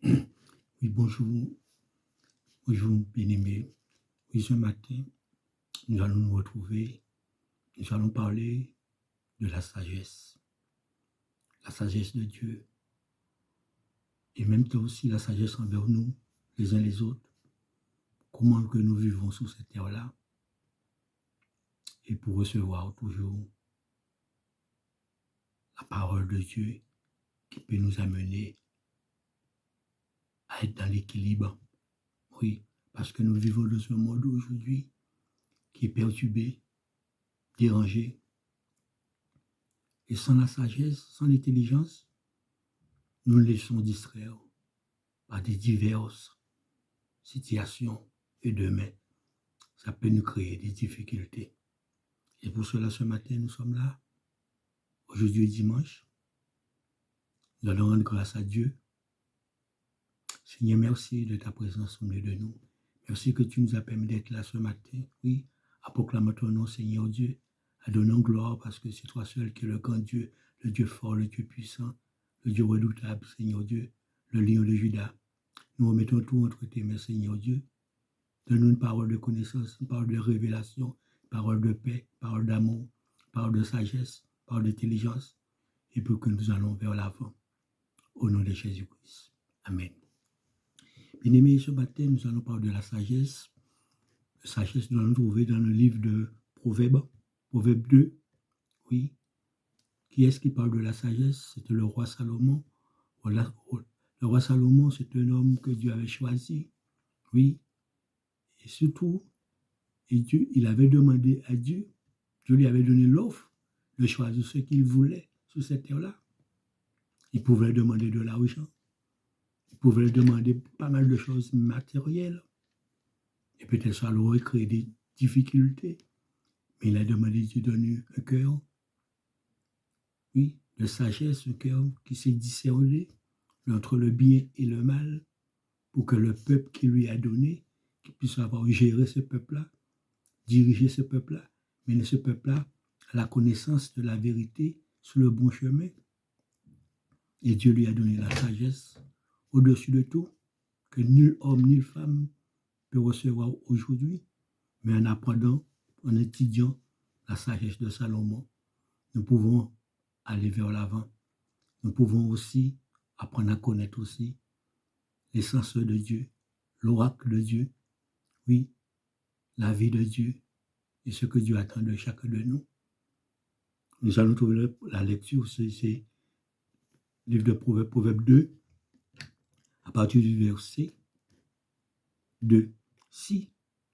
Oui, bonjour, bonjour, bien-aimés. Oui, ce matin, nous allons nous retrouver, nous allons parler de la sagesse de Dieu, et même temps aussi la sagesse envers nous, les uns les autres, comment que nous vivons sur cette terre-là, et pour recevoir toujours la parole de Dieu qui peut nous amener à être dans l'équilibre. Oui, parce que nous vivons dans ce monde aujourd'hui qui est perturbé, dérangé, et sans la sagesse, sans l'intelligence, nous nous laissons distraire par des diverses situations et demain, ça peut nous créer des difficultés. Et pour cela, ce matin, nous sommes là. Aujourd'hui est dimanche. Nous allons rendre grâce à Dieu. Seigneur, merci de ta présence au milieu de nous. Merci que tu nous as permis d'être là ce matin. Oui, à proclamer ton nom, Seigneur Dieu, à donner gloire parce que c'est toi seul qui es le grand Dieu, le Dieu fort, le Dieu puissant, le Dieu redoutable, Seigneur Dieu, le lion de Juda. Nous remettons tout entre tes mains, Seigneur Dieu. Donne-nous une parole de connaissance, une parole de révélation, une parole de paix, une parole d'amour, une parole de sagesse, une parole d'intelligence, et pour que nous allons vers l'avant. Au nom de Jésus-Christ. Amen. Bien-aimés, ce matin, nous allons parler de la sagesse. La sagesse, nous allons trouver dans le livre de Proverbes, Proverbe 2. Oui. Qui est-ce qui parle de la sagesse? C'était le roi Salomon. Voilà. Le roi Salomon, c'est un homme que Dieu avait choisi. Oui. Et surtout, Dieu, il avait demandé à Dieu, Dieu lui avait donné l'offre de choisir ce qu'il voulait sur cette terre-là. Il pouvait demander de l'argent, il pouvait demander pas mal de choses matérielles, et peut-être ça aurait créé des difficultés, mais il a demandé de donner un cœur, oui, de sagesse, un cœur qui s'est discerné entre le bien et le mal, pour que le peuple qu'il lui a donné, qu'il puisse avoir géré ce peuple-là, diriger ce peuple-là, mener ce peuple-là à la connaissance de la vérité sur le bon chemin. Et Dieu lui a donné la sagesse au-dessus de tout, que nul homme, nulle femme peut recevoir aujourd'hui, mais en apprenant, en étudiant la sagesse de Salomon, nous pouvons aller vers l'avant. Nous pouvons aussi apprendre à connaître aussi l'essence de Dieu, l'oracle de Dieu, oui, la vie de Dieu et ce que Dieu attend de chacun de nous. Nous allons trouver la lecture, c'est le livre de Proverbes, Proverbe 2, à partir du verset 2. Si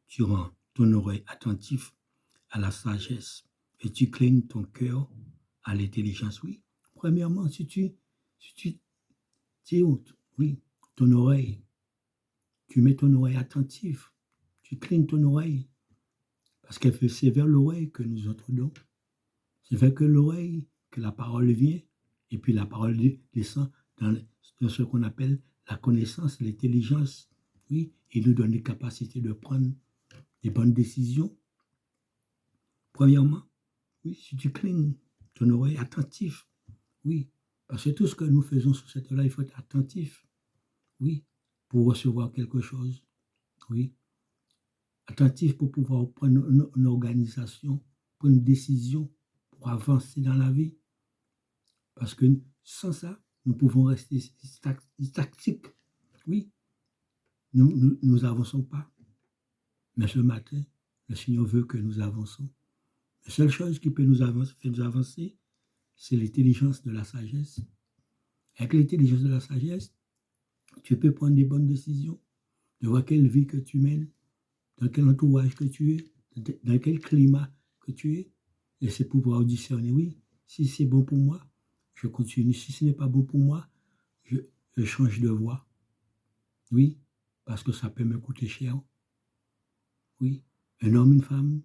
tu rends ton oreille attentive à la sagesse et tu clignes ton cœur à l'intelligence, oui. Premièrement, si tu oui, ton oreille, tu mets ton oreille attentive, tu clignes ton oreille, parce que c'est vers l'oreille que nous entendons. C'est vers que l'oreille que la parole vient, et puis la parole descend dans ce qu'on appelle la connaissance, l'intelligence, oui, et nous donne les capacités de prendre des bonnes décisions. Premièrement, oui, si tu clignes ton oreille attentif, oui, parce que tout ce que nous faisons sur cette terre-là, il faut être attentif, oui, pour recevoir quelque chose, oui, attentif pour pouvoir prendre une organisation, prendre une décision, pour avancer dans la vie. Parce que sans ça, nous pouvons rester statiques. Oui, nous avançons pas. Mais ce matin, le Seigneur veut que nous avançons. La seule chose qui peut faire nous avancer, c'est l'intelligence de la sagesse. Avec l'intelligence de la sagesse, tu peux prendre des bonnes décisions, de voir quelle vie que tu mènes, dans quel entourage que tu es, dans quel climat que tu es. Et c'est pour pouvoir discerner, oui, si c'est bon pour moi, je continue. Si ce n'est pas bon pour moi, je change de voie. Oui, parce que ça peut me coûter cher. Oui, un homme, une femme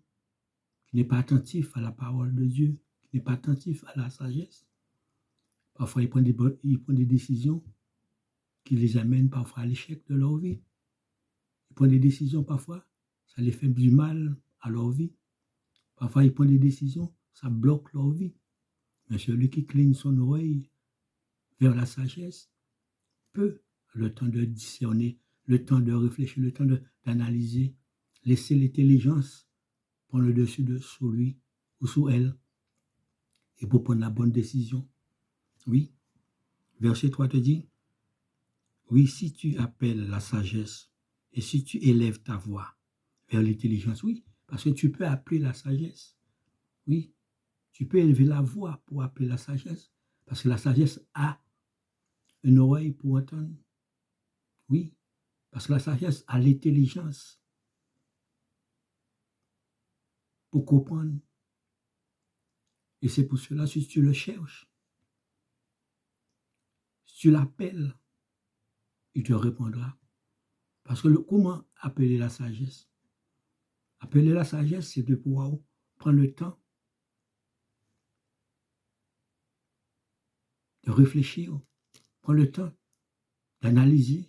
qui n'est pas attentif à la parole de Dieu, qui n'est pas attentif à la sagesse, parfois ils prennent des décisions qui les amènent parfois à l'échec de leur vie. Ils prennent des décisions parfois, ça les fait du mal à leur vie. Parfois ils prennent des décisions, ça bloque leur vie. Mais celui qui cligne son oreille vers la sagesse peut le temps de discerner, le temps de réfléchir, le temps d'analyser. Laisser l'intelligence prendre le dessus sur lui ou sur elle et pour prendre la bonne décision. Oui, verset 3 te dit, oui, si tu appelles la sagesse et si tu élèves ta voix vers l'intelligence, oui, parce que tu peux appeler la sagesse. Oui, tu peux élever la voix pour appeler la sagesse, parce que la sagesse a une oreille pour entendre. Oui, parce que la sagesse a l'intelligence pour comprendre. Et c'est pour cela, si tu le cherches, si tu l'appelles, il te répondra. Parce que comment appeler la sagesse? Appeler la sagesse, c'est de pouvoir prendre le temps de réfléchir, prendre le temps d'analyser,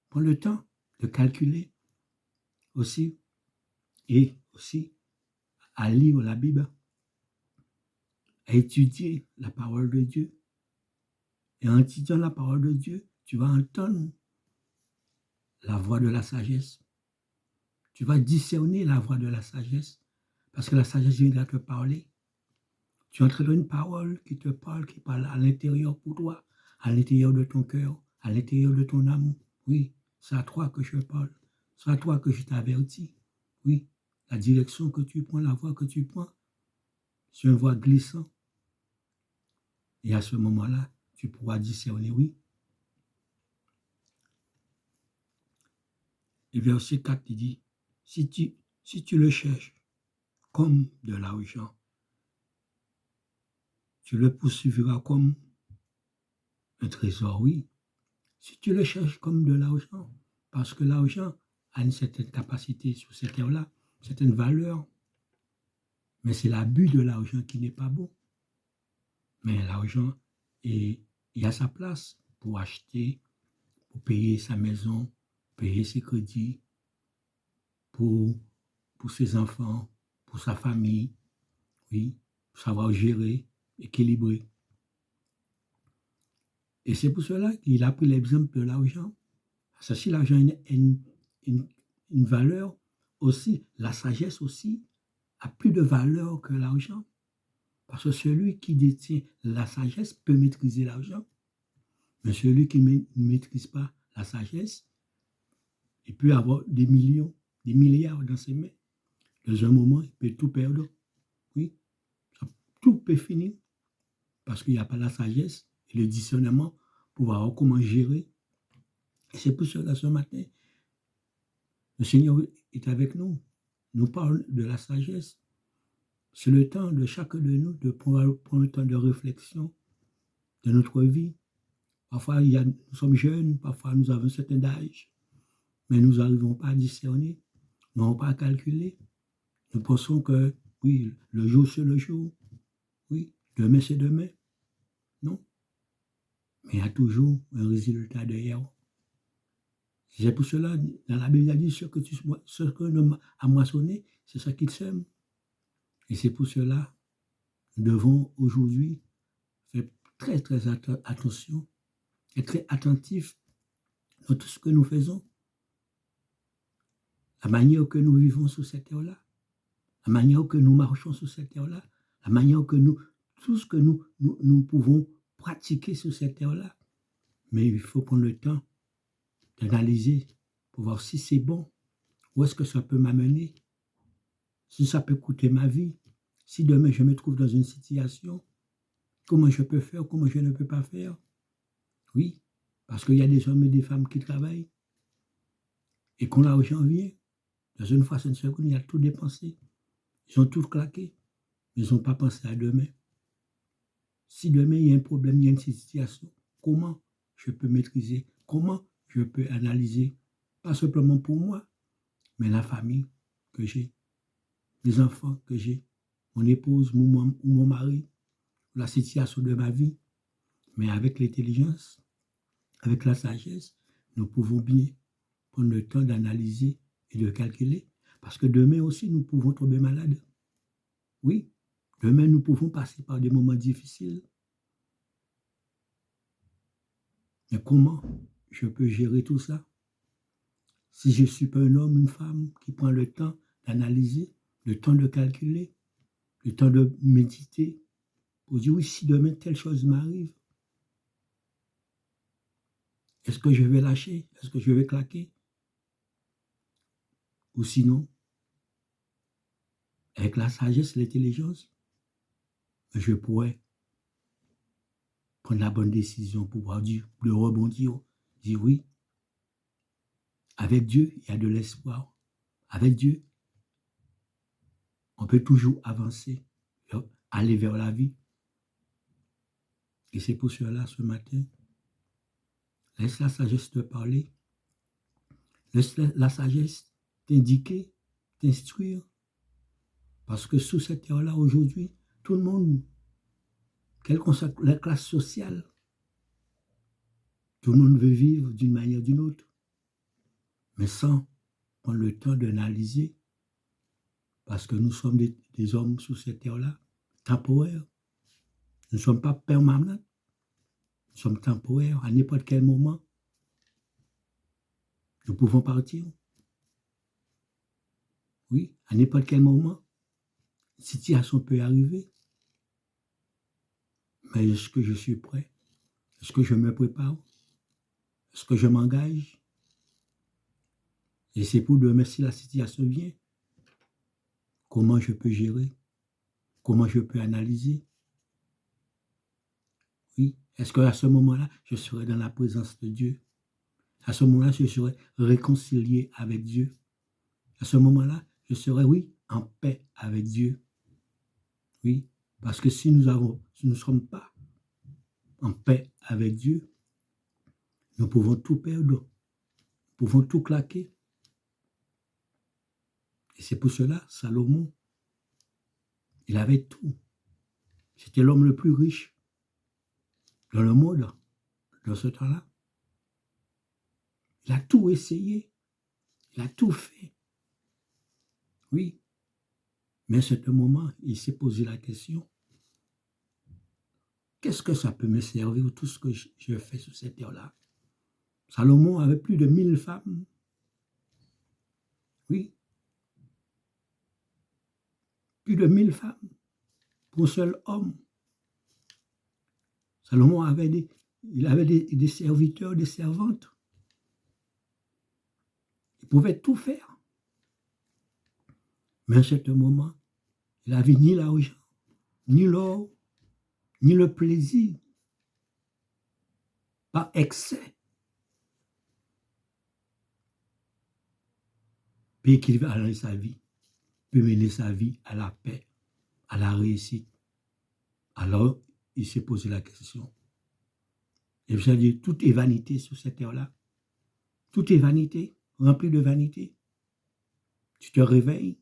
prendre le temps de calculer aussi, et aussi à lire la Bible, à étudier la parole de Dieu. Et en étudiant la parole de Dieu, tu vas entendre la voix de la sagesse. Tu vas discerner la voix de la sagesse, parce que la sagesse viendra te parler. Tu entreras une parole qui te parle, qui parle à l'intérieur pour toi, à l'intérieur de ton cœur, à l'intérieur de ton âme. Oui, c'est à toi que je parle. C'est à toi que je t'avertis. Oui, la direction que tu prends, la voie que tu prends, c'est une voie glissante. Et à ce moment-là, tu pourras discerner, oui. Et verset 4, il dit, si tu le cherches comme de l'argent, tu le poursuivras comme un trésor, oui. Si tu le cherches comme de l'argent, parce que l'argent a une certaine capacité sur cette terre-là, une certaine valeur, mais c'est l'abus de l'argent qui n'est pas bon. Mais l'argent, il a sa place pour acheter, pour payer sa maison, payer ses crédits, pour ses enfants, pour sa famille, oui, pour savoir gérer, équilibrer. Et c'est pour cela qu'il a pris l'exemple de l'argent. Parce que si l'argent a une valeur, aussi, la sagesse aussi a plus de valeur que l'argent. Parce que celui qui détient la sagesse peut maîtriser l'argent. Mais celui qui ne maîtrise pas la sagesse, il peut avoir des millions, des milliards dans ses mains. Dans un moment, il peut tout perdre. Oui, tout peut finir parce qu'il n'y a pas la sagesse et le discernement pour voir comment gérer. Et c'est pour cela ce matin, le Seigneur est avec nous, nous parle de la sagesse. C'est le temps de chacun de nous de prendre un temps de réflexion de notre vie. Parfois, nous sommes jeunes, parfois nous avons un certain âge, mais nous n'arrivons pas à discerner, nous n'arrivons pas à calculer. Nous pensons que, oui, le jour c'est le jour, oui, demain c'est demain. Non, mais il y a toujours un résultat derrière. C'est pour cela, dans la Bible, il a dit, ce que l'homme a moissonné, c'est ça qu'il sème. Et c'est pour cela, nous devons aujourd'hui faire très, très attention, être très attentifs dans tout ce que nous faisons, la manière que nous vivons sur cette terre-là, la manière que nous marchons sur cette terre-là, la manière que tout ce que nous pouvons pratiquer sur cette terre-là. Mais il faut prendre le temps d'analyser pour voir si c'est bon, où est-ce que ça peut m'amener, si ça peut coûter ma vie, si demain je me trouve dans une situation, comment je peux faire, comment je ne peux pas faire. Oui, parce qu'il y a des hommes et des femmes qui travaillent et quand l'argent vient, dans une fois, une seconde, il y a tout dépensé. Ils ont tout claqué, mais ils n'ont pas pensé à demain. Si demain il y a un problème, il y a une situation, comment je peux maîtriser, comment je peux analyser, pas simplement pour moi, mais la famille que j'ai, les enfants que j'ai, mon épouse, mon mari, la situation de ma vie. Mais avec l'intelligence, avec la sagesse, nous pouvons bien prendre le temps d'analyser et de calculer. Parce que demain aussi, nous pouvons tomber malades. Oui, demain, nous pouvons passer par des moments difficiles. Mais comment je peux gérer tout ça? Si je ne suis pas un homme, une femme qui prend le temps d'analyser, le temps de calculer, le temps de méditer, pour dire oui, si demain telle chose m'arrive, est-ce que je vais lâcher? Est-ce que je vais claquer? Ou sinon, avec la sagesse, l'intelligence, je pourrais prendre la bonne décision pour pouvoir dire, de rebondir, dire oui, avec Dieu, il y a de l'espoir. Avec Dieu, on peut toujours avancer, aller vers la vie. Et c'est pour cela, ce matin, laisse la sagesse te parler, laisse la sagesse t'indiquer, t'instruire. Parce que sous cette terre-là, aujourd'hui, tout le monde, quelle que soit la classe sociale, tout le monde veut vivre d'une manière ou d'une autre, mais sans prendre le temps d'analyser, parce que nous sommes des hommes sous cette terre-là, temporaires. Nous ne sommes pas permanents, nous sommes temporaires. À n'importe quel moment, nous pouvons partir. Oui, à n'importe quel moment, une situation peut arriver. Mais est-ce que je suis prêt? Est-ce que je me prépare? Est-ce que je m'engage? Et c'est pour demain, si la situation vient, comment je peux gérer? Comment je peux analyser? Oui, est-ce qu'à ce moment-là, je serai dans la présence de Dieu? À ce moment-là, je serai réconcilié avec Dieu. À ce moment-là, je serai, oui, en paix avec Dieu. Oui, parce que si nous ne sommes pas en paix avec Dieu, nous pouvons tout perdre, nous pouvons tout claquer. Et c'est pour cela, Salomon, il avait tout. C'était l'homme le plus riche dans le monde, dans ce temps-là. Il a tout essayé, il a tout fait. Oui, mais à ce moment, il s'est posé la question, qu'est-ce que ça peut me servir, tout ce que je fais sur cette terre-là? Salomon avait plus de 1000 femmes. Oui, plus de 1000 femmes pour un seul homme. Salomon avait des serviteurs, des servantes. Il pouvait tout faire. Mais à ce moment, il n'avait ni l'argent, ni l'or, ni le plaisir, par excès. Puis qu'il va aller sa vie, peut mener sa vie à la paix, à la réussite. Alors, il s'est posé la question. Et vous savez, tout est vanité sur cette terre-là. Tout est vanité, rempli de vanité. Tu te réveilles,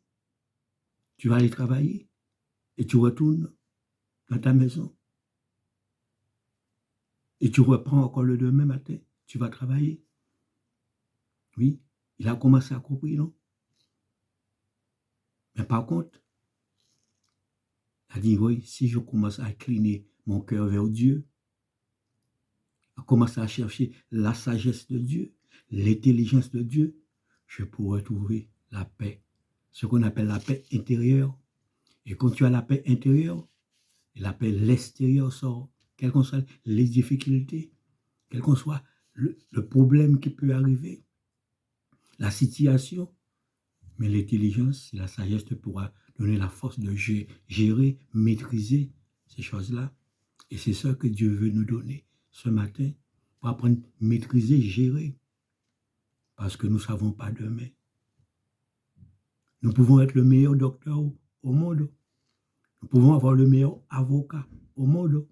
tu vas aller travailler et tu retournes dans ta maison. Et tu reprends encore le demain matin, tu vas travailler. Oui, il a commencé à comprendre, non? Mais par contre, il a dit, oui, si je commence à incliner mon cœur vers Dieu, à commencer à chercher la sagesse de Dieu, l'intelligence de Dieu, je pourrai trouver la paix, ce qu'on appelle la paix intérieure. Et quand tu as la paix intérieure, la paix l'extérieur sort, quelles qu'en soient les difficultés, quel qu'en soit le problème qui peut arriver, la situation, mais l'intelligence et la sagesse te pourra donner la force de gérer, maîtriser ces choses-là. Et c'est ça que Dieu veut nous donner ce matin, pour apprendre à maîtriser, gérer, parce que nous ne savons pas demain. Nous pouvons être le meilleur docteur au monde. Nous pouvons avoir le meilleur avocat au monde.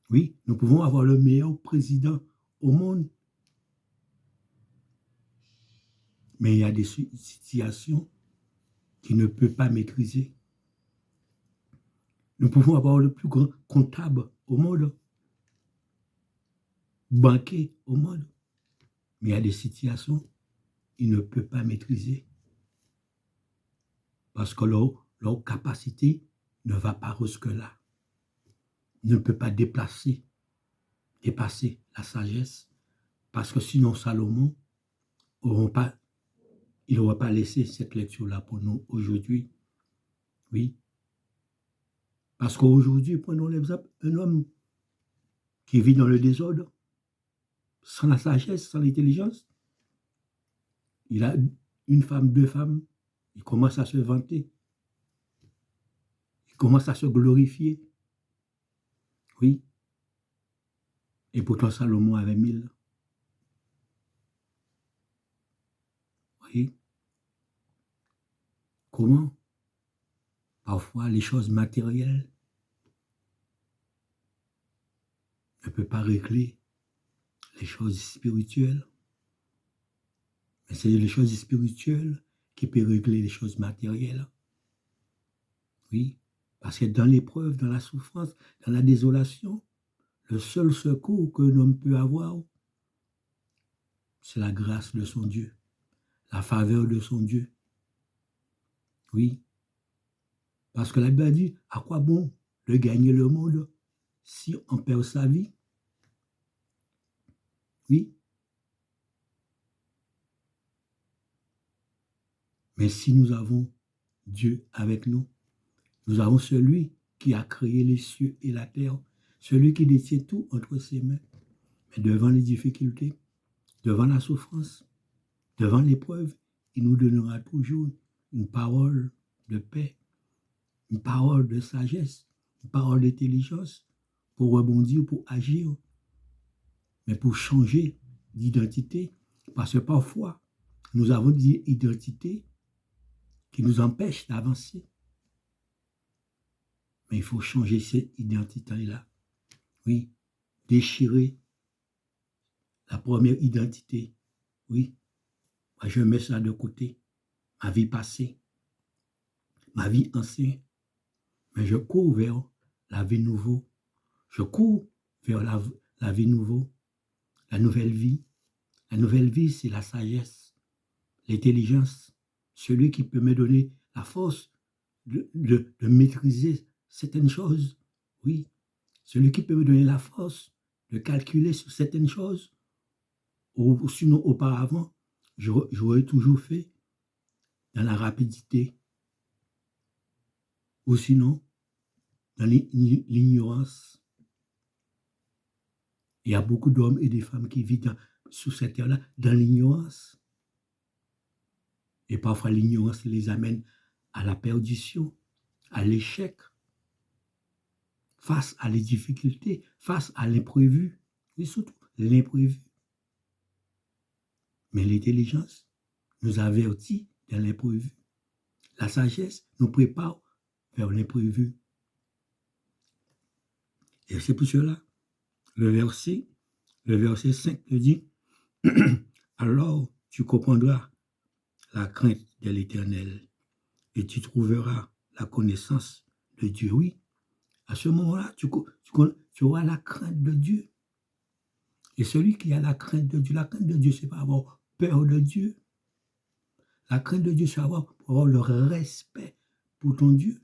Oui, nous pouvons avoir le meilleur président au monde. Mais il y a des situations qu'il ne peut pas maîtriser. Nous pouvons avoir le plus grand comptable au monde, banquier au monde. Mais il y a des situations qu'il ne peut pas maîtriser. Parce que leur capacité ne va pas jusque-là. Ne peut pas dépasser la sagesse, Parce que sinon, Salomon, il n'aurait pas laissé cette lecture-là pour nous aujourd'hui. Oui. Parce qu'aujourd'hui, prenons l'exemple, un homme qui vit dans le désordre, sans la sagesse, sans l'intelligence, il a une femme, deux femmes, il commence à se vanter, il commence à se glorifier. Oui. Et pourtant, Salomon avait 1000. Oui. Comment? Parfois, les choses matérielles ne peuvent pas régler les choses spirituelles. Mais c'est les choses spirituelles qui peuvent régler les choses matérielles. Oui. Parce que dans l'épreuve, dans la souffrance, dans la désolation, le seul secours que l'homme peut avoir, c'est la grâce de son Dieu, la faveur de son Dieu. Oui. Parce que la Bible dit, à quoi bon de gagner le monde si on perd sa vie? Oui. Mais si nous avons Dieu avec nous, nous avons celui qui a créé les cieux et la terre, celui qui détient tout entre ses mains. Mais devant les difficultés, devant la souffrance, devant l'épreuve, il nous donnera toujours une parole de paix, une parole de sagesse, une parole d'intelligence pour rebondir, pour agir, mais pour changer d'identité. Parce que parfois, nous avons des identités qui nous empêchent d'avancer. Mais il faut changer cette identité-là. Oui, déchirer la première identité. Oui, moi je mets ça de côté. Ma vie passée, ma vie ancienne. Mais je cours vers la vie nouvelle. Je cours vers la vie nouvelle, la nouvelle vie. La nouvelle vie, c'est la sagesse, l'intelligence, celui qui peut me donner la force de maîtriser certaines choses. Oui, celui qui peut me donner la force de calculer sur certaines choses. Ou sinon, auparavant, j'aurais toujours fait dans la rapidité. Ou sinon, dans l'ignorance. Il y a beaucoup d'hommes et de femmes qui vivent sous cette terre-là dans l'ignorance. Et parfois, l'ignorance les amène à la perdition, à l'échec, face à les difficultés, face à l'imprévu, et surtout l'imprévu. Mais l'intelligence nous avertit de l'imprévu. La sagesse nous prépare vers l'imprévu. Et c'est pour cela, le verset 5 nous dit, alors tu comprendras la crainte de l'Éternel et tu trouveras la connaissance de Dieu. Oui, à ce moment-là, tu auras la crainte de Dieu. Et celui qui a la crainte de Dieu, c'est pas avoir peur de Dieu. La crainte de Dieu, c'est avoir le respect pour ton Dieu,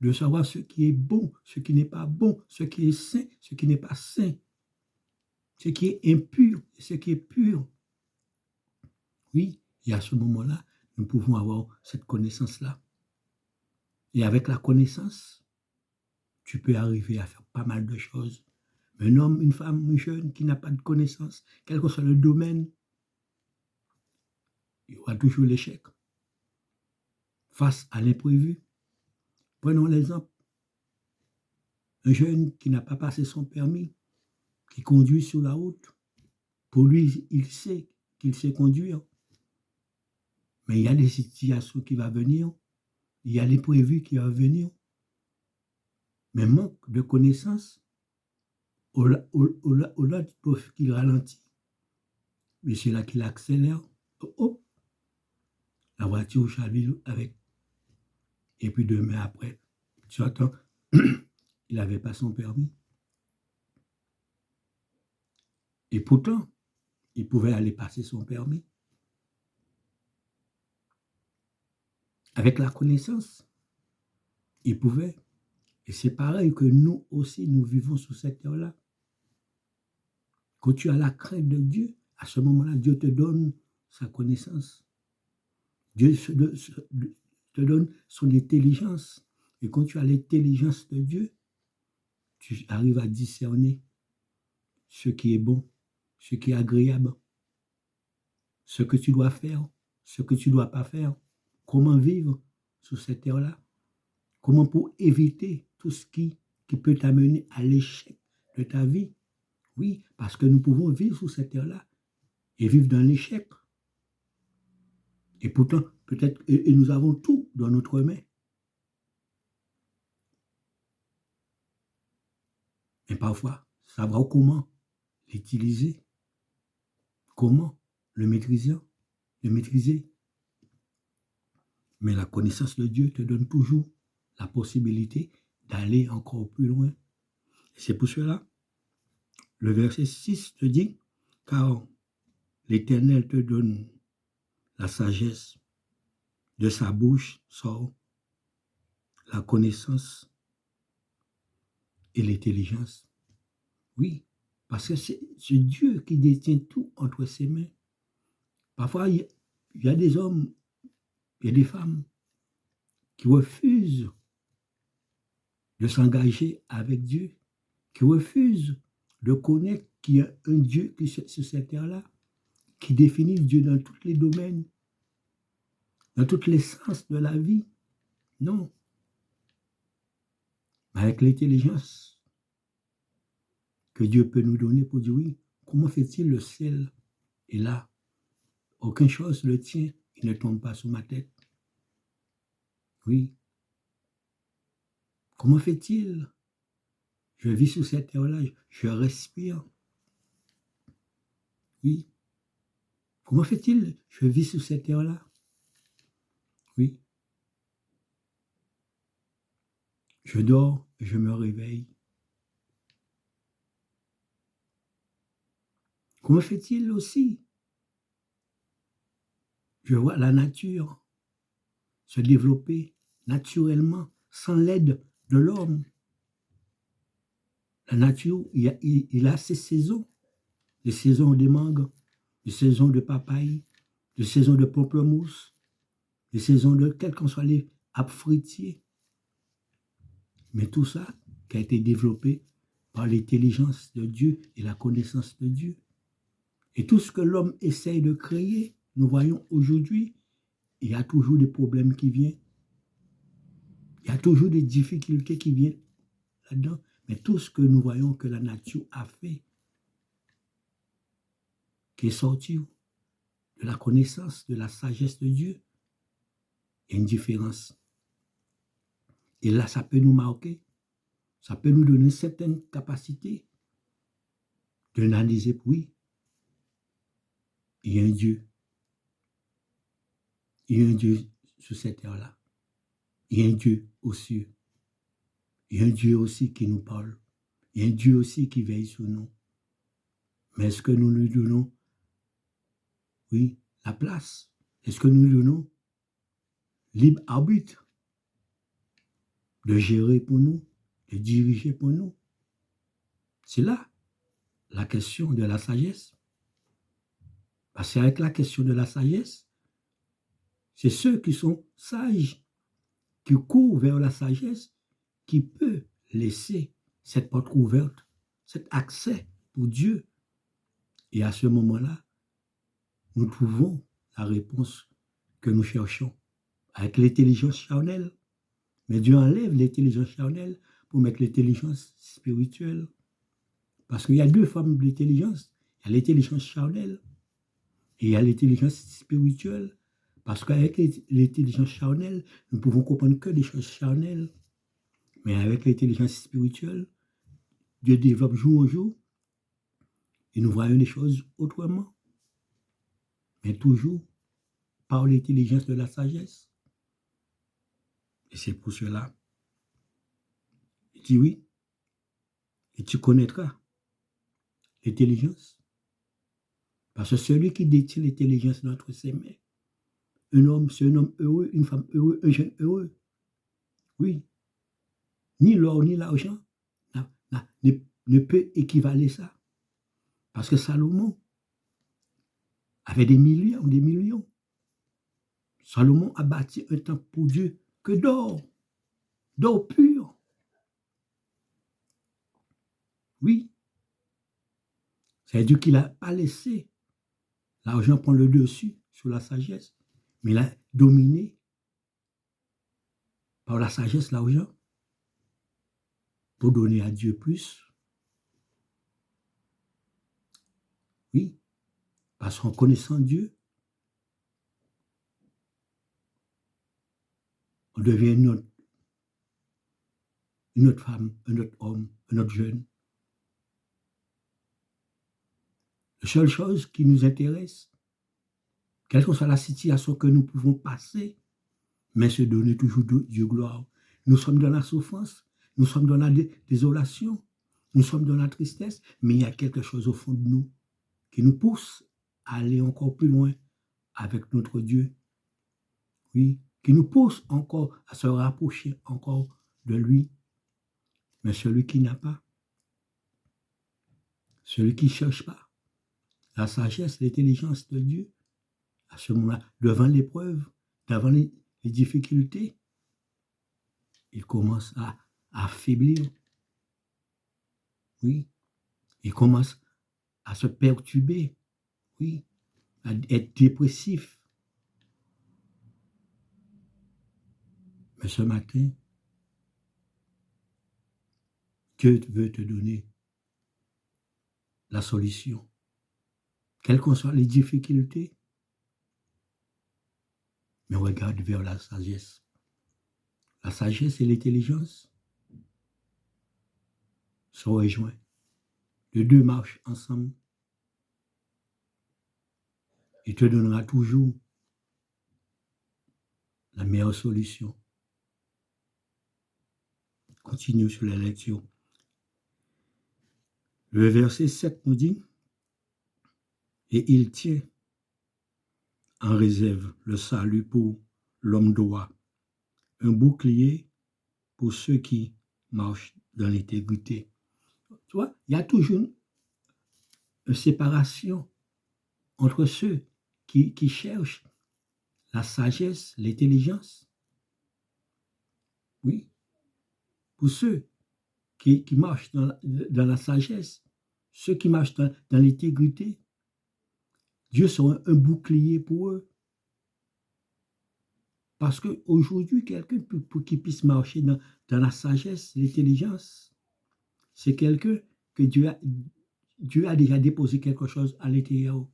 de savoir ce qui est bon, ce qui n'est pas bon, ce qui est saint, ce qui n'est pas saint, ce qui est impur et ce qui est pur. Oui, et à ce moment-là, nous pouvons avoir cette connaissance-là. Et avec la connaissance, tu peux arriver à faire pas mal de choses. Un homme, une femme, un jeune qui n'a pas de connaissance, quel que soit le domaine, il y aura toujours l'échec. Face à l'imprévu, prenons l'exemple. Un jeune qui n'a pas passé son permis, qui conduit sur la route, pour lui, il sait qu'il sait conduire. Mais il y a des situations qui vont venir, il y a l'imprévu qui va venir. Mais manque de connaissances, au-delà du prof qu'il ralentit, mais c'est là qu'il accélère. Oh, la voiture chavire avec. Et puis demain après, tu attends, il n'avait pas son permis. Et pourtant, il pouvait aller passer son permis. Avec la connaissance, il pouvait. Et c'est pareil que nous aussi, nous vivons sur cette terre-là. Quand tu as la crainte de Dieu, ce moment-là, Dieu te donne sa connaissance. Dieu te donne son intelligence. Et quand tu as l'intelligence de Dieu, tu arrives à discerner ce qui est bon, ce qui est agréable, ce que tu dois faire, ce que tu ne dois pas faire, comment vivre sur cette terre-là, comment pour éviter tout ce qui peut t'amener à l'échec de ta vie. Oui, parce que nous pouvons vivre sur cette terre-là et vivre dans l'échec. Et pourtant, peut-être, et nous avons tout dans notre main. Mais parfois, savoir comment l'utiliser, comment le maîtriser. Mais la connaissance de Dieu te donne toujours la possibilité d'aller encore plus loin. Et c'est pour cela, le verset 6 te dit, car l'Éternel te donne la sagesse, de sa bouche sort la connaissance et l'intelligence. Oui, parce que c'est Dieu qui détient tout entre ses mains. Parfois, il y a des hommes, il y a des femmes qui refusent de s'engager avec Dieu, qui refusent de connaître qu'il y a un Dieu qui sur cette terre-là, qui définit Dieu dans tous les domaines, dans tous les sens de la vie. Non. Avec l'intelligence que Dieu peut nous donner pour dire oui, comment fait-il le ciel est là? Aucune chose le tient, il ne tombe pas sur ma tête. Oui. Comment fait-il? Je vis sur cette terre-là, je respire. Oui. Comment fait-il? Je vis sur cette terre-là. Oui. Je dors, je me réveille. Comment fait-il aussi? Je vois la nature se développer naturellement, sans l'aide de l'homme. La nature, il a ses saisons. Les saisons de mangue, les saisons de papaye, les saisons de pamplemousse, les saisons de quels qu'en soient les arbres fruitiers. Mais tout ça qui a été développé par l'intelligence de Dieu et la connaissance de Dieu. Et tout ce que l'homme essaye de créer, nous voyons aujourd'hui, il y a toujours des problèmes qui viennent. Il y a toujours des difficultés qui viennent là-dedans. Mais tout ce que nous voyons que la nature a fait, qui est sorti de la connaissance, de la sagesse de Dieu, il y a une différence. Et là, ça peut nous marquer, ça peut nous donner une certaine capacité d'analyser, oui, il y a un Dieu. Il y a un Dieu sur cette terre-là. Il y a un Dieu aux cieux. Il y a un Dieu aussi qui nous parle. Il y a un Dieu aussi qui veille sur nous. Mais est-ce que nous lui donnons, oui, la place? Est-ce que nous lui donnons libre arbitre de gérer pour nous, de diriger pour nous? C'est là la question de la sagesse. Parce qu'avec la question de la sagesse, c'est ceux qui sont sages, qui courent vers la sagesse, qui peut laisser cette porte ouverte, cet accès pour Dieu. Et à ce moment-là, nous trouvons la réponse que nous cherchons avec l'intelligence charnelle. Mais Dieu enlève l'intelligence charnelle pour mettre l'intelligence spirituelle. Parce qu'il y a deux formes d'intelligence. Il y a l'intelligence charnelle et il y a l'intelligence spirituelle. Parce qu'avec l'intelligence charnelle, nous ne pouvons comprendre que des choses charnelles. Mais avec l'intelligence spirituelle, Dieu développe jour en jour et nous voyons les choses autrement. Mais toujours par l'intelligence de la sagesse. Et c'est pour cela, il dit oui, et tu connaîtras l'intelligence. Parce que celui qui détient l'intelligence d'entre ses mains, un homme, c'est un homme heureux, une femme heureuse, un jeune heureux. Oui. Ni l'or, ni l'argent ne peut équivaler ça. Parce que Salomon, avait des millions, des millions. Salomon a bâti un temple pour Dieu que d'or pur. Oui, c'est-à-dire qu'il n'a pas laissé l'argent prendre le dessus sur la sagesse, mais il a dominé par la sagesse l'argent pour donner à Dieu plus. Oui, parce qu'en connaissant Dieu, on devient une autre femme, un autre homme, un autre jeune. La seule chose qui nous intéresse, quelle que soit la situation que nous pouvons passer, mais se donner toujours Dieu gloire. Nous sommes dans la souffrance, nous sommes dans la désolation, nous sommes dans la tristesse, mais il y a quelque chose au fond de nous qui nous pousse à aller encore plus loin avec notre Dieu. Oui, qui nous pousse encore à se rapprocher encore de lui. Mais celui qui n'a pas, celui qui ne cherche pas la sagesse, l'intelligence de Dieu, à ce moment-là, devant l'épreuve, devant les difficultés, il commence à affaiblir. Oui, il commence à se perturber. Oui, à être dépressif. Mais ce matin, Dieu veut te donner la solution. Quelles que soient les difficultés, mais regarde vers la sagesse. La sagesse et l'intelligence se rejoignent. Les deux marchent ensemble. Il te donnera toujours la meilleure solution. Continue sur la lecture. Le verset 7 nous dit, et il tient en réserve le salut pour l'homme droit, un bouclier pour ceux qui marchent dans l'intégrité. Tu vois, il y a toujours une séparation entre ceux qui cherchent la sagesse, l'intelligence. Oui, pour ceux qui marchent dans la sagesse, ceux qui marchent dans l'intégrité, Dieu sera un bouclier pour eux. Parce qu'aujourd'hui, quelqu'un pour qu'il puisse marcher dans la sagesse, l'intelligence, c'est quelqu'un que Dieu a déjà déposé quelque chose à l'intérieur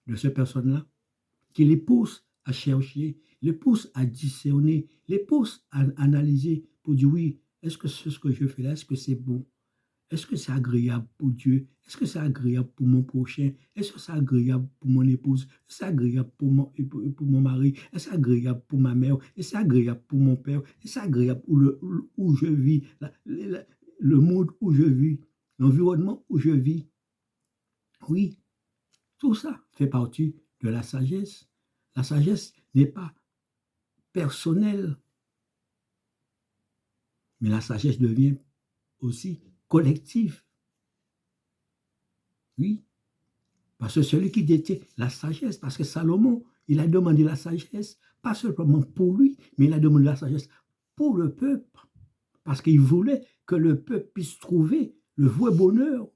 de cette personne-là, qui les pousse à chercher, les pousse à discerner, les pousse à analyser pour dire oui, est-ce que ce que je fais là, est-ce que c'est bon? Est-ce que c'est agréable pour Dieu? Est-ce que c'est agréable pour mon prochain? Est-ce que c'est agréable pour mon épouse? Est-ce que c'est agréable pour mon mari? Est-ce que c'est agréable pour ma mère? Est-ce que c'est agréable pour mon père? Est-ce que c'est agréable pour où je vis? Le monde où je vis? L'environnement où je vis? Oui, tout ça fait partie de la sagesse. La sagesse n'est pas personnelle, mais la sagesse devient aussi collective. Oui, parce que celui qui détient la sagesse, parce que Salomon, il a demandé la sagesse, pas seulement pour lui, mais il a demandé la sagesse pour le peuple, parce qu'il voulait que le peuple puisse trouver le vrai bonheur,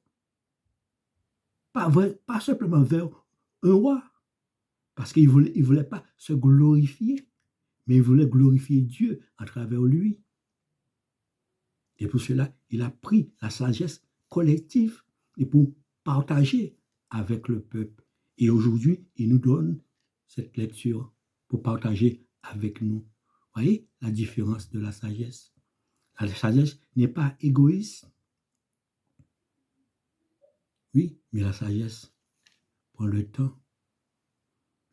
pas simplement vers un roi, parce qu'il ne voulait pas se glorifier, mais il voulait glorifier Dieu à travers lui. Et pour cela, il a pris la sagesse collective et pour partager avec le peuple. Et aujourd'hui, il nous donne cette lecture pour partager avec nous. Vous voyez la différence de la sagesse? La sagesse n'est pas égoïste. Oui, mais la sagesse prend le temps.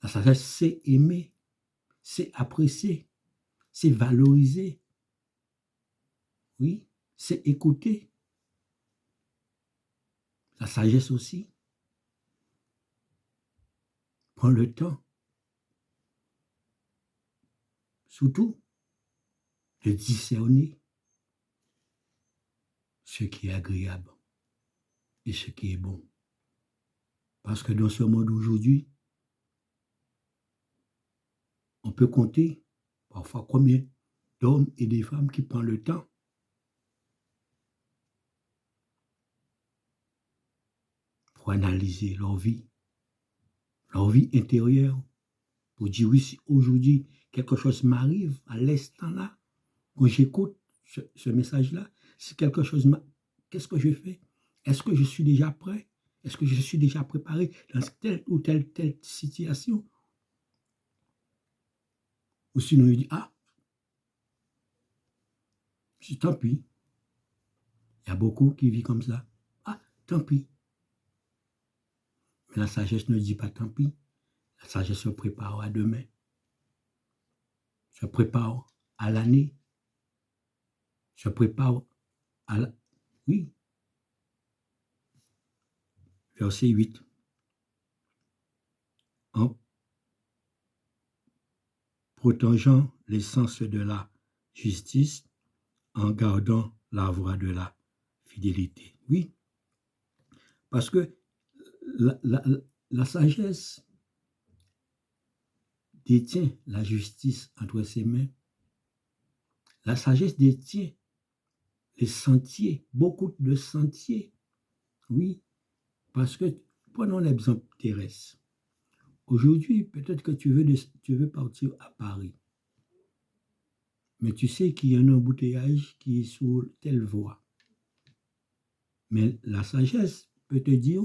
La sagesse, c'est aimer, c'est apprécier, c'est valoriser. Oui, c'est écouter. La sagesse aussi prend le temps. Surtout, de discerner ce qui est agréable et ce qui est bon. Parce que dans ce monde aujourd'hui, on peut compter parfois combien d'hommes et de femmes qui prennent le temps pour analyser leur vie intérieure, pour dire oui, si aujourd'hui quelque chose m'arrive à l'instant là, quand j'écoute ce message-là, si quelque chose qu'est-ce que je fais? Est-ce que je suis déjà prêt? Est-ce que je suis déjà préparé dans telle ou telle situation? Ou sinon, il dit, ah, tant pis. Il y a beaucoup qui vivent comme ça. Ah, tant pis. Mais la sagesse ne dit pas tant pis. La sagesse se prépare à demain, se prépare à l'année, se prépare à la... Oui, verset 8. En protégeant l'essence de la justice, en gardant la voie de la fidélité. Oui, parce que la sagesse détient la justice entre ses mains. La sagesse détient les sentiers, beaucoup de sentiers. Oui, parce que, prenons l'exemple terrestre. Aujourd'hui, peut-être que tu veux partir à Paris, mais tu sais qu'il y a un embouteillage qui est sur telle voie. Mais la sagesse peut te dire,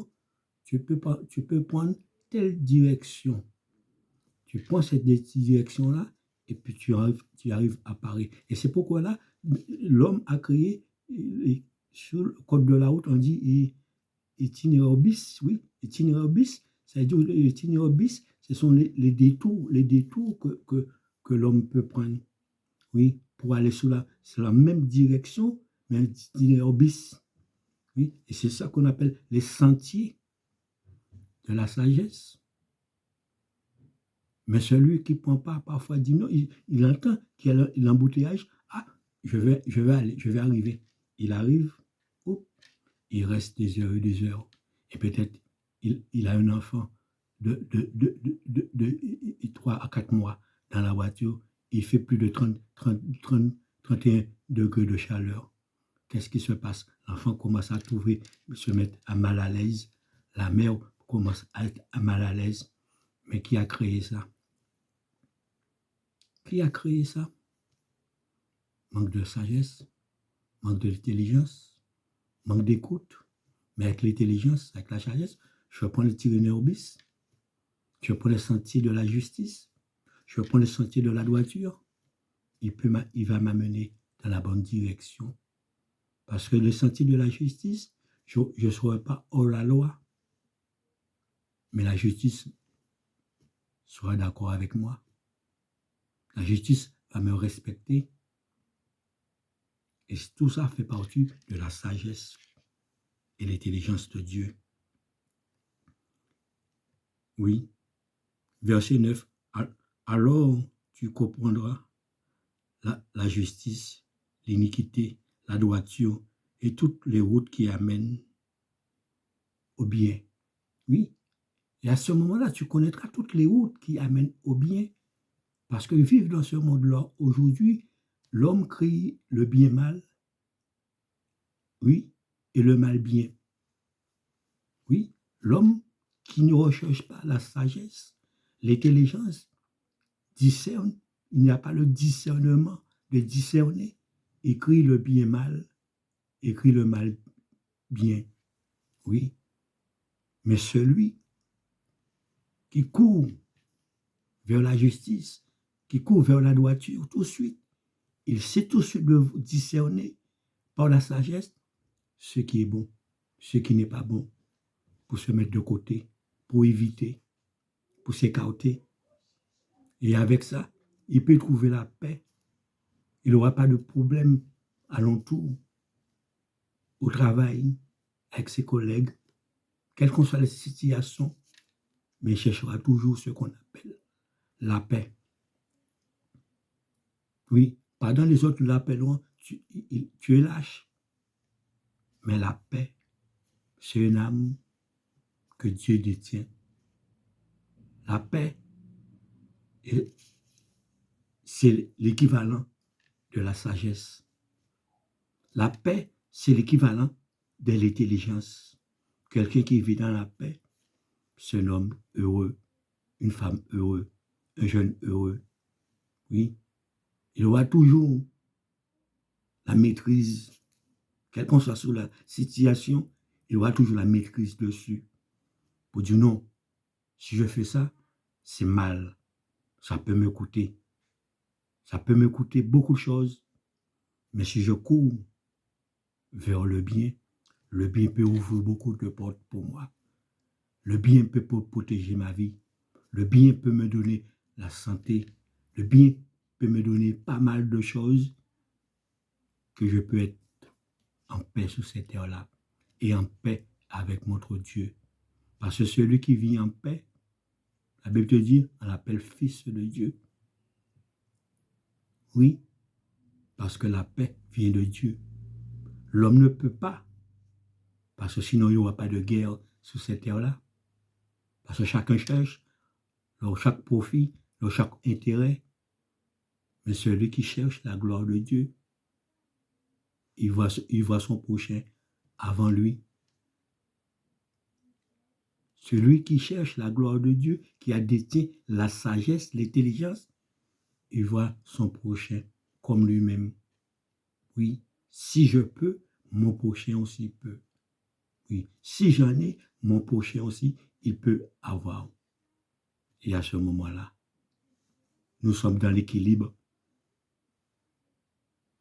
tu peux prendre telle direction. Tu prends cette direction-là et puis tu arrives à Paris. Et c'est pourquoi là, l'homme a créé, sur le code de la route, on dit itinéraire bis, oui, itinéraire bis, c'est-à-dire l'itinéraire bis, ce sont les détours que l'homme peut prendre, oui, pour aller sur la même direction, mais un itinéraire bis, oui, et c'est ça qu'on appelle les sentiers de la sagesse. Mais celui qui ne prend pas, parfois dit non, il entend qu'il y a l'embouteillage, ah, je vais arriver. Il arrive, oups, il reste des heures et des heures. Et peut-être il a un enfant de 3 à 4 mois dans la voiture, il fait plus de 31 degrés de chaleur. Qu'est-ce qui se passe? L'enfant commence à se mettre à mal à l'aise. La mère commence à être à mal à l'aise. Mais qui a créé ça? Qui a créé ça? Manque de sagesse, manque d'intelligence, manque d'écoute. Mais avec l'intelligence, avec la sagesse, je prends le Tyrénéobis, je prends le sentier de la justice, je prends le sentier de la droiture. Il va m'amener dans la bonne direction. Parce que le sentier de la justice, je ne serai pas hors la loi. Mais la justice sera d'accord avec moi. La justice va me respecter. Et tout ça fait partie de la sagesse et l'intelligence de Dieu. Oui. Verset 9. Alors tu comprendras la justice, l'iniquité, la droiture et toutes les routes qui amènent au bien. Oui. Et à ce moment-là, tu connaîtras toutes les routes qui amènent au bien. Parce que vivre dans ce monde-là, aujourd'hui, l'homme crie le bien mal, oui, et le mal bien. Oui, l'homme qui ne recherche pas la sagesse, l'intelligence, discerne, il n'y a pas le discernement de discerner, écrit le bien mal, écrit le mal bien. Oui, mais celui qui court vers la justice, qui court vers la droiture, tout de suite, il sait tout de suite de discerner par la sagesse ce qui est bon, ce qui n'est pas bon, pour se mettre de côté, pour éviter, pour s'écarter. Et avec ça, il peut trouver la paix. Il n'aura pas de problème alentour, au travail, avec ses collègues, quelle que soit la situation, mais il cherchera toujours ce qu'on appelle la paix. Oui, pardon, les autres l'appelleront, tu es lâche. Mais la paix, c'est une âme que Dieu détient. La paix est c'est l'équivalent de la sagesse. La paix, c'est l'équivalent de l'intelligence. Quelqu'un qui vit dans la paix, c'est un homme heureux, une femme heureuse, un jeune heureux. Oui, il aura toujours la maîtrise, quelle qu'on soit sur la situation, il aura toujours la maîtrise dessus. Pour dire non, si je fais ça, c'est mal. Ça peut me coûter. Ça peut me coûter beaucoup de choses. Mais si je cours vers le bien peut ouvrir beaucoup de portes pour moi. Le bien peut protéger ma vie. Le bien peut me donner la santé. Le bien peut me donner pas mal de choses que je peux être en paix sur cette terre-là et en paix avec notre Dieu. Parce que celui qui vit en paix, la Bible te dit, on l'appelle fils de Dieu. Oui, parce que la paix vient de Dieu. L'homme ne peut pas, parce que sinon il n'y aura pas de guerre sur cette terre-là. Parce que chacun cherche, leur chaque profit, leur chaque intérêt. Mais celui qui cherche la gloire de Dieu, il voit son prochain avant lui. Celui qui cherche la gloire de Dieu, qui a détient la sagesse, l'intelligence, il voit son prochain comme lui-même. Oui, si je peux, mon prochain aussi peut. Oui, si j'en ai, mon prochain aussi, il peut avoir. Et à ce moment-là, nous sommes dans l'équilibre,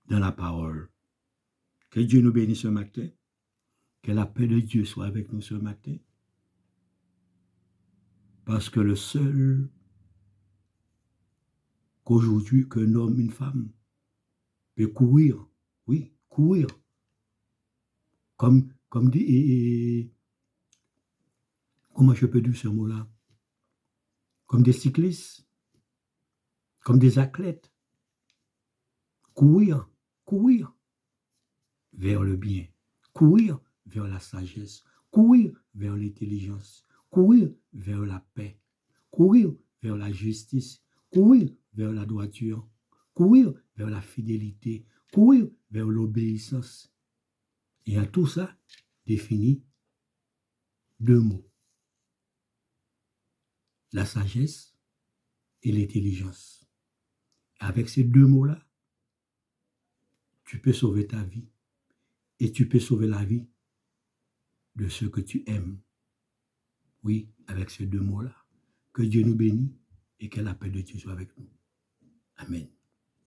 dans la parole. Que Dieu nous bénisse ce matin. Que la paix de Dieu soit avec nous ce matin. Parce que le seul qu'aujourd'hui, qu'un homme, une femme peut courir, oui, courir, comme des, comment je peux dire ce mot-là, comme des cyclistes, comme des athlètes, courir vers le bien, courir vers la sagesse, courir vers l'intelligence, courir vers la paix, courir vers la justice, courir vers la droiture, courir vers la fidélité, courir vers l'obéissance. Et à tout ça, définit deux mots, la sagesse et l'intelligence. Avec ces deux mots-là, tu peux sauver ta vie et tu peux sauver la vie de ceux que tu aimes. Oui, avec ces deux mots-là. Que Dieu nous bénisse et que la paix de Dieu soit avec nous.